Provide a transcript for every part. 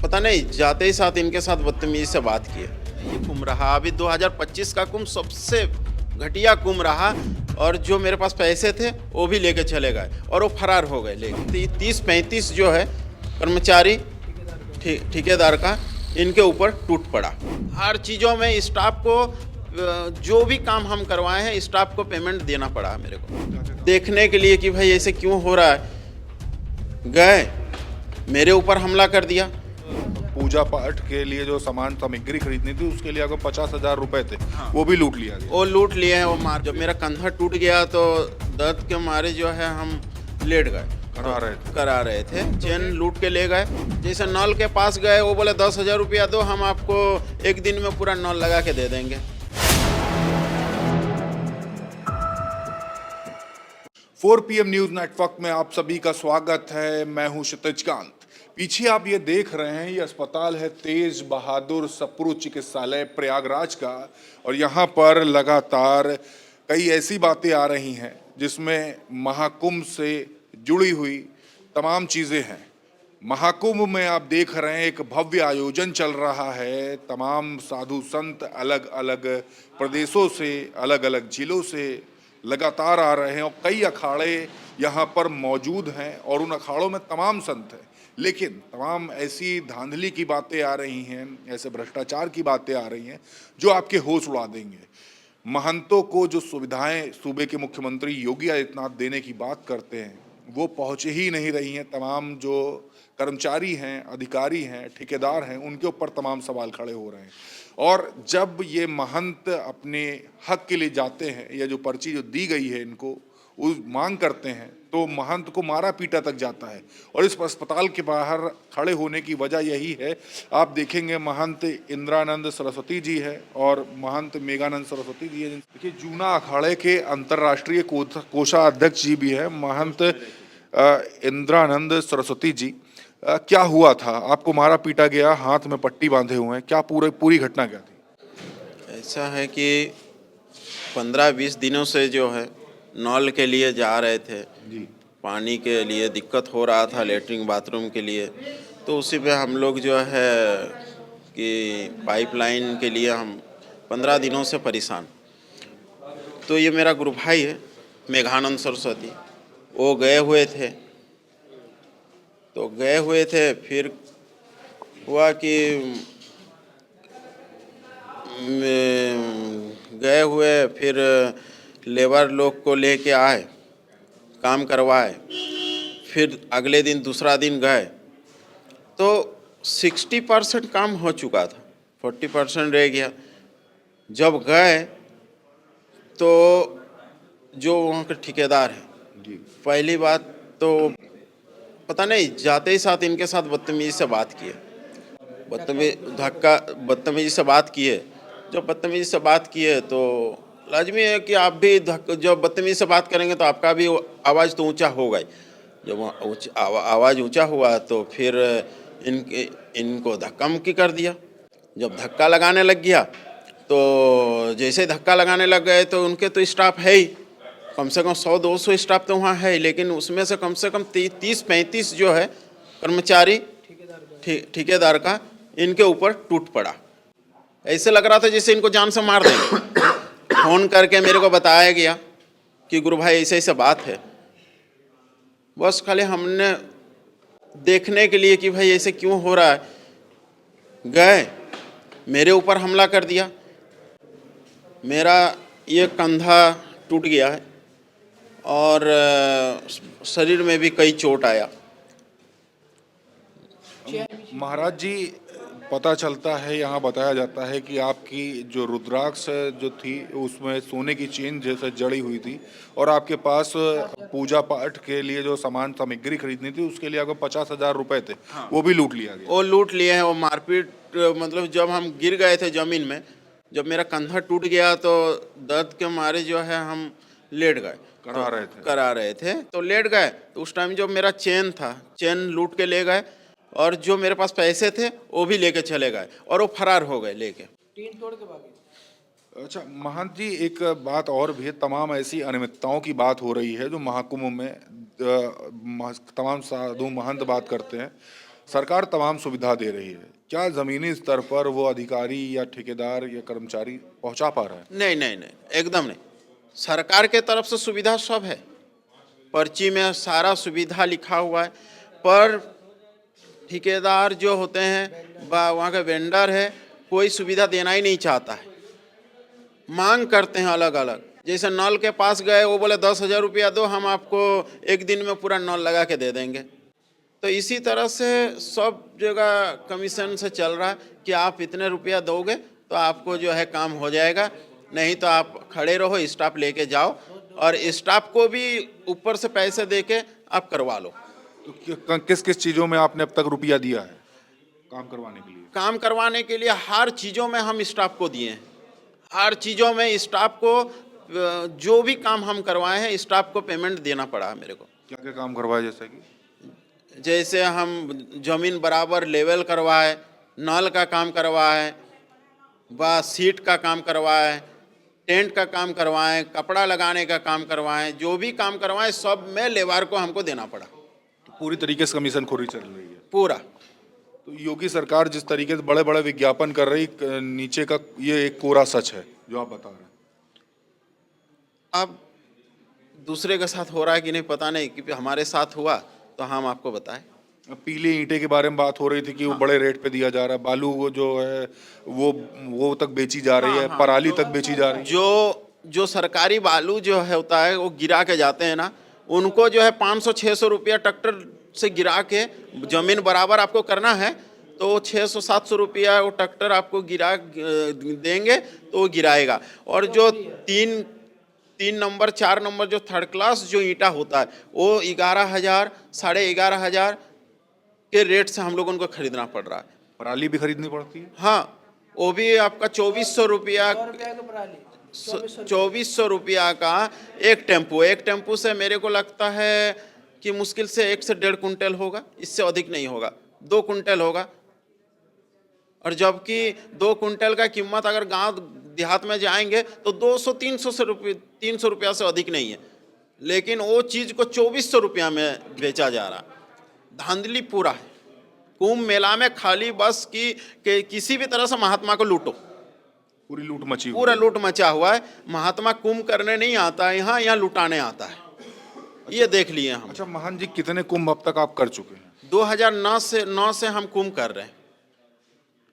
पता नहीं, जाते ही साथ इनके साथ बदतमीजी से बात किए। ये कुंभ रहा अभी 2025 का कुंभ सबसे घटिया कुंभ रहा। और जो मेरे पास पैसे थे वो भी लेके चले गए और वो फरार हो गए। लेकिन 30-35 जो है कर्मचारी ठेकेदार का इनके ऊपर टूट पड़ा। हर चीज़ों में स्टाफ को जो भी काम हम करवाए हैं स्टाफ को पेमेंट देना पड़ा मेरे को, देखने के लिए कि भाई ऐसे क्यों हो रहा है। गए, मेरे ऊपर हमला कर दिया। पूजा पाठ के लिए जो सामान सामग्री खरीदनी थी उसके लिए आपको 50,000 रुपए थे, वो भी लूट लिया गया। वो लूट लिए हैं, वो मार। जब मेरा कंधा टूट गया तो दर्द के मारे जो है हम लेट गए, करा रहे थे। चेन लूट के ले गए। जैसे नल के पास गए, वो बोले 10,000 रुपया दो, हम आपको एक दिन में पूरा नल लगा के दे देंगे। 4 PM न्यूज नेटवर्क में आप सभी का स्वागत है। मैं हूं क्षितिज कांत। पीछे आप ये देख रहे हैं, ये अस्पताल है तेज बहादुर सप्रू चिकित्सालय प्रयागराज का। और यहाँ पर लगातार कई ऐसी बातें आ रही हैं जिसमें महाकुंभ से जुड़ी हुई तमाम चीज़ें हैं। महाकुंभ में आप देख रहे हैं एक भव्य आयोजन चल रहा है। तमाम साधु संत अलग अलग प्रदेशों से, अलग अलग जिलों से लगातार आ रहे हैं और कई अखाड़े यहाँ पर मौजूद हैं और उन अखाड़ों में तमाम संत हैं। लेकिन तमाम ऐसी धांधली की बातें आ रही हैं, ऐसे भ्रष्टाचार की बातें आ रही हैं जो आपके होश उड़ा देंगे। महंतों को जो सुविधाएं सूबे के मुख्यमंत्री योगी आदित्यनाथ देने की बात करते हैं वो पहुँच ही नहीं रही हैं। तमाम जो कर्मचारी हैं, अधिकारी हैं, ठेकेदार हैं, उनके ऊपर तमाम सवाल खड़े हो रहे हैं। और जब ये महंत अपने हक के लिए जाते हैं या जो पर्ची जो दी गई है इनको उस मांग करते हैं तो महंत को मारा पीटा तक जाता है। और इस अस्पताल के बाहर खड़े होने की वजह यही है। आप देखेंगे महंत इंद्रानंद सरस्वती जी है और महंत मेघानंद सरस्वती जी है। देखिए, जूना अखाड़े के अंतर्राष्ट्रीय कोषाध्यक्ष जी भी है महंत इंद्रानंद सरस्वती जी। क्या हुआ था? आपको मारा पीटा गया, हाथ में पट्टी बांधे हुए हैं, क्या पूरी घटना क्या थी? ऐसा है कि 15-20 दिनों से जो है नल के लिए जा रहे थे जी। पानी के लिए दिक्कत हो रहा था, लेटरिन बाथरूम के लिए। तो उसी पे हम लोग जो है कि पाइपलाइन के लिए हम 15 दिनों से परेशान। तो ये मेरा गुरु भाई है मेघानंद सरस्वती, वो गए हुए थे। फिर हुआ कि गए हुए, फिर लेबर लोग को लेके आए, काम करवाए। फिर अगले दिन दूसरा दिन गए तो 60% काम हो चुका था, 40% रह गया। जब गए तो जो वहाँ के ठेकेदार हैं, पहली बात तो पता नहीं, जाते ही साथ इनके साथ बदतमीजी से बात किए। बदतमीजी से बात किए। जब बदतमीजी से बात किए तो लाजमी है कि आप भी जब बदतमीजी से बात करेंगे तो आपका भी आवाज़ तो ऊंचा होगा ही। जब आवाज़ ऊंचा हुआ तो फिर इनको धक्का मुक्की कर दिया। जब धक्का लगाने लग गया तो जैसे धक्का लगाने लग गए तो उनके तो स्टाफ है ही, कम से कम 100-200 स्टाफ तो वहाँ है। लेकिन उसमें से कम 30-35 जो है कर्मचारी ठेकेदार का इनके ऊपर टूट पड़ा। ऐसे लग रहा था जैसे इनको जान से मार देंगे। फ़ोन करके मेरे को बताया गया कि गुरु भाई ऐसे ऐसे बात है। बस खाली हमने देखने के लिए कि भाई ऐसे क्यों हो रहा है, गए, मेरे ऊपर हमला कर दिया। मेरा ये कंधा टूट गया है और शरीर में भी कई चोट आया। महाराज जी, पता चलता है, यहाँ बताया जाता है कि आपकी जो रुद्राक्ष जो थी उसमें सोने की चेन जैसे जड़ी हुई थी और आपके पास पूजा पाठ के लिए जो सामान सामग्री खरीदनी थी उसके लिए आपको 50,000 रुपए थे, वो भी लूट लिया गया। वो लूट लिए हैं। वो मारपीट, मतलब जब हम गिर गए थे ज़मीन में, जब मेरा कंधा टूट गया तो दर्द के मारे जो है हम लेट गए, करा रहे थे तो लेट गए। तो उस टाइम जो मेरा चेन था, चेन लूट के ले गए और जो मेरे पास पैसे थे वो भी लेके चले गए और वो फरार हो गए लेके। टीन तोड़ के भागे। अच्छा महंत जी, एक बात और भी है। तमाम ऐसी अनियमितताओं की बात हो रही है जो महाकुंभ में तमाम साधु महंत बात करते हैं। सरकार तमाम सुविधा दे रही है, क्या जमीनी स्तर पर वो अधिकारी या ठेकेदार या कर्मचारी पहुंचा पा रहा है? नहीं नहीं नहीं, एकदम नहीं। सरकार के तरफ से सुविधा सब है, पर्ची में सारा सुविधा लिखा हुआ है, पर ठेकेदार जो होते हैं वहाँ का वेंडर है, कोई सुविधा देना ही नहीं चाहता है, मांग करते हैं अलग अलग। जैसे नल के पास गए, वो बोले 10,000 रुपया दो, हम आपको एक दिन में पूरा नल लगा के दे देंगे। तो इसी तरह से सब जगह कमीशन से चल रहा है कि आप इतने रुपया दोगे तो आपको जो है काम हो जाएगा, नहीं तो आप खड़े रहो, स्टाफ लेके जाओ, और स्टाफ को भी ऊपर से पैसे दे के आप करवा लो। तो किस किस चीज़ों में आपने अब तक रुपया दिया है काम करवाने के लिए? काम करवाने के लिए हर चीज़ों में हम स्टाफ को दिए हैं, हर चीज़ों में स्टाफ को जो भी काम हम करवाए हैं स्टाफ को पेमेंट देना पड़ा है मेरे को। क्या क्या काम करवाया? जैसे हम जमीन बराबर लेवल करवाए, नल का काम करवाए, व सीट का काम करवाए, टेंट का काम करवाएं, कपड़ा लगाने का काम करवाएं, जो भी काम करवाएं सब में लेबर को हमको देना पड़ा। तो पूरी तरीके से कमीशनखोरी चल रही है पूरा। तो योगी सरकार जिस तरीके से बड़े बड़े विज्ञापन कर रही, नीचे का ये एक कोरा सच है जो आप बता रहे हैं। अब दूसरे के साथ हो रहा है कि नहीं पता नहीं, कि हमारे साथ हुआ तो हम आपको बताएं। अब पीले ईंटे के बारे में बात हो रही थी कि वो बड़े रेट पे दिया जा रहा है, बालू वो जो है वो तक बेची जा रही है, पराली तक बेची जा रही है। जो सरकारी बालू जो है होता है वो गिरा के जाते हैं ना, उनको जो है 500-600 रुपया ट्रैक्टर से गिरा के जमीन बराबर आपको करना है तो 600-700 रुपया वो ट्रैक्टर आपको गिरा देंगे तो वो गिराएगा। और जो तीन नंबर 4 नंबर जो थर्ड क्लास जो ईंटा होता है वो 11,000 11,500 के रेट से हम लोग उनको खरीदना पड़ रहा है। पराली भी खरीदनी पड़ती है? हाँ, वो भी आपका 2400 रुपया, 2400 रुपया का एक टेम्पू से मेरे को लगता है कि मुश्किल से 1 से 1.5 कुंटल होगा, इससे अधिक नहीं होगा, 2 कुंटल होगा। और जबकि 2 कुंटल का कीमत अगर गांव देहात में जाएंगे तो 200-300 रुपया से अधिक नहीं है, लेकिन वो चीज़ को 2400 रुपया में बेचा जा रहा। धांधली पूरा है कुंभ मेला में, खाली बस कि किसी भी तरह से महात्मा को लूटो, पूरी लूट मची, पूरा लूट मचा हुआ है। महात्मा कुंभ करने नहीं आता है, यहाँ लुटाने आता है, ये देख लिए हम। अच्छा महान जी, कितने कुंभ अब तक आप कर चुके हैं? 2009 से हम कुंभ कर रहे हैं,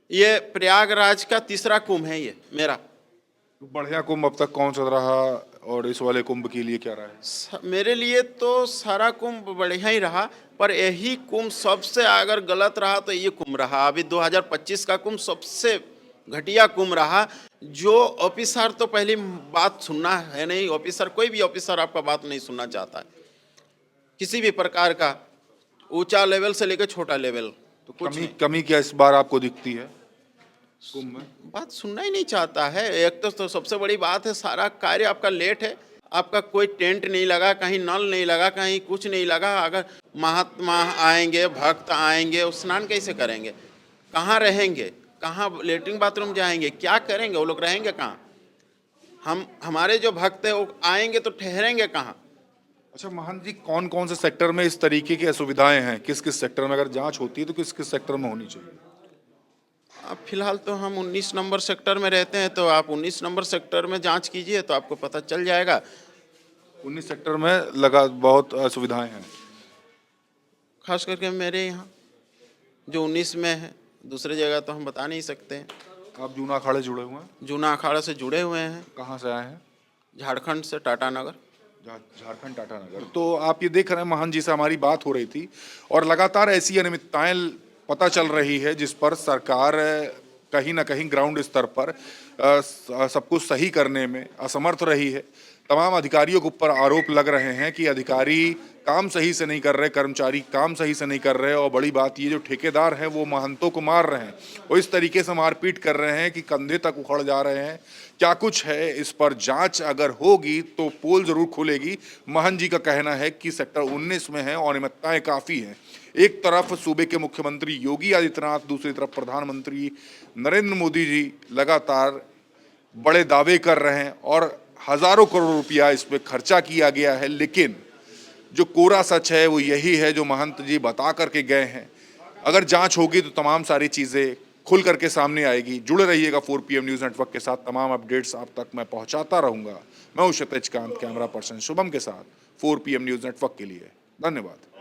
ये प्रयागराज का 3रा कुंभ है ये मेरा। बढ़िया कुंभ अब तक कौन सा रहा और इस वाले कुंभ के लिए क्या रहा है? मेरे लिए तो सारा कुंभ बढ़िया ही रहा, पर यही कुंभ सबसे अगर गलत रहा तो ये कुंभ रहा। अभी 2025 का कुंभ सबसे घटिया कुंभ रहा। जो ऑफिसर तो पहली बात सुनना है नहीं, ऑफिसर कोई भी ऑफिसर आपका बात नहीं सुनना चाहता है, किसी भी प्रकार का, ऊंचा लेवल से लेकर छोटा लेवल। तो कमी क्या इस बार आपको दिखती है कुंभ में? बात सुनना ही नहीं चाहता है। एक तो सबसे बड़ी बात है, सारा कार्य आपका लेट है, आपका कोई टेंट नहीं लगा, कहीं नल नहीं लगा, कहीं कुछ नहीं लगा। अगर महात्मा आएंगे, भक्त आएंगे, वो स्नान कैसे करेंगे, कहाँ रहेंगे, कहाँ लेटरिन बाथरूम जाएंगे, क्या करेंगे, वो लोग रहेंगे कहाँ? हमारे जो भक्त है वो आएंगे तो ठहरेंगे कहाँ? अच्छा महान जी, कौन कौन से सेक्टर में इस तरीके की असुविधाएं हैं? किस किस सेक्टर में अगर जांच होती है तो किस किस सेक्टर में होनी चाहिए? अब फिलहाल तो हम 19 नंबर सेक्टर में रहते हैं, तो आप 19 नंबर सेक्टर में जांच कीजिए तो आपको पता चल जाएगा। 19 सेक्टर में लगा बहुत असुविधाएं हैं, खास करके मेरे यहाँ जो 19 में है, दूसरे जगह तो हम बता नहीं सकते हैं। आप जूना अखाड़े जुड़े हुए हैं? जूना अखाड़ा से जुड़े हुए हैं। कहाँ से आए हैं? झारखंड से, टाटानगर। झारखंड टाटानगर। तो आप ये देख रहे हैं, महान जी से हमारी बात हो रही थी और लगातार ऐसी अनियमितताएं पता चल रही है जिस पर सरकार कहीं ना कहीं ग्राउंड स्तर पर सब कुछ सही करने में असमर्थ रही है। तमाम अधिकारियों के ऊपर आरोप लग रहे हैं कि अधिकारी काम सही से नहीं कर रहे, कर्मचारी काम सही से नहीं कर रहे, और बड़ी बात ये जो ठेकेदार हैं वो महंतों को मार रहे हैं, वो इस तरीके से मारपीट कर रहे हैं कि कंधे तक उखड़ जा रहे हैं। क्या कुछ है इस पर जांच अगर होगी तो पोल जरूर खुलेगी। महन जी का कहना है कि सेक्टर 19 में है और अनियमितताएं काफ़ी हैं। एक तरफ सूबे के मुख्यमंत्री योगी आदित्यनाथ, दूसरी तरफ प्रधानमंत्री नरेंद्र मोदी जी लगातार बड़े दावे कर रहे हैं और हजारों करोड़ रुपया इस पर खर्चा किया गया है, लेकिन जो कोरा सच है वो यही है जो महंत जी बता करके गए हैं अगर जांच होगी तो तमाम सारी चीज़ें खुल करके सामने आएगी। जुड़े रहिएगा 4 PM न्यूज़ नेटवर्क के साथ, तमाम अपडेट्स आप तक मैं पहुंचाता रहूंगा। मैं हूं क्षितिज कांत, कैमरा पर्सन शुभम के साथ 4 PM न्यूज़ नेटवर्क के लिए। धन्यवाद।